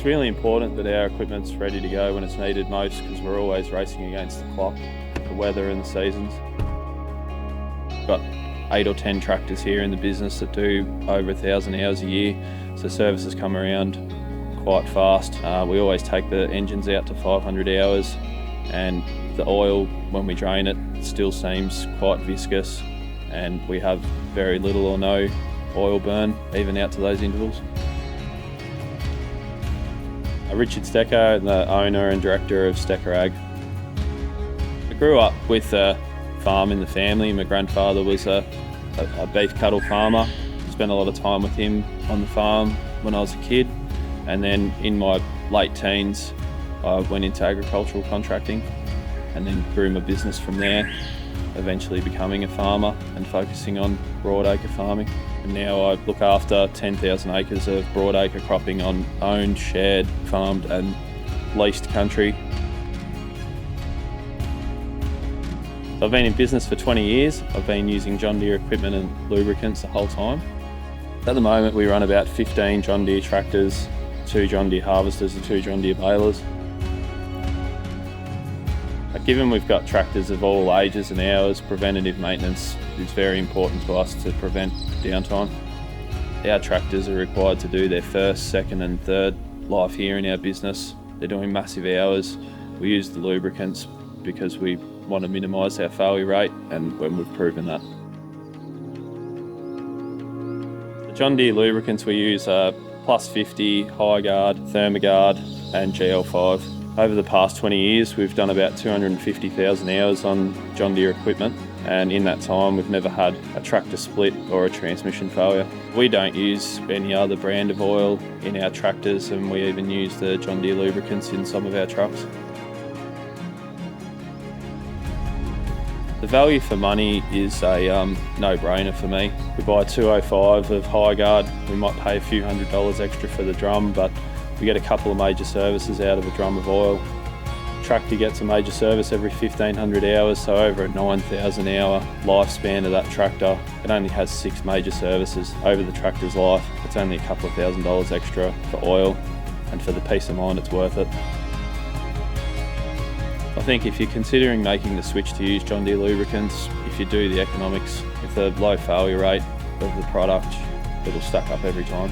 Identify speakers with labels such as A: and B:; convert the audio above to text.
A: really important that our equipment's ready to go when it's needed most, because we're always racing against the clock, the weather and the seasons. We've got 8 or 10 tractors here in the business that do over 1,000 hours a year, so services come around quite fast. We always take the engines out to 500 hours, and the oil, when we drain it, still seems quite viscous, and we have very little or no oil burn even out to those intervals. Richard Stecher, the owner and director of Stecher Ag. I grew up with a farm in the family. My grandfather was a beef cattle farmer. Spent a lot of time with him on the farm when I was a kid, and then in my late teens I went into agricultural contracting and then grew my business from there, eventually becoming a farmer and focusing on broadacre farming. And now I look after 10,000 acres of broadacre cropping on owned, shared, farmed and leased country. I've been in business for 20 years. I've been using John Deere equipment and lubricants the whole time. At the moment we run about 15 John Deere tractors, 2 John Deere harvesters and 2 John Deere balers. Given we've got tractors of all ages and hours, preventative maintenance is very important to us to prevent downtime. Our tractors are required to do their first, second and third life here in our business. They're doing massive hours. We use the lubricants because we want to minimise our failure rate, and when we've proven that. The John Deere lubricants we use are Plus 50, High Guard, Thermogard and GL5. Over the past 20 years, we've done about 250,000 hours on John Deere equipment, and in that time we've never had a tractor split or a transmission failure. We don't use any other brand of oil in our tractors, and we even use the John Deere lubricants in some of our trucks. The value for money is a no-brainer for me. We buy 205 of High Guard, we might pay a few $100s extra for the drum, but we get a couple of major services out of a drum of oil. Tractor gets a major service every 1,500 hours, so over a 9,000 hour lifespan of that tractor, it only has 6 major services over the tractor's life. It's only a couple of $1,000s extra for oil, and for the peace of mind it's worth it. I think if you're considering making the switch to use John Deere lubricants, if you do the economics with a low failure rate of the product, it'll stack up every time.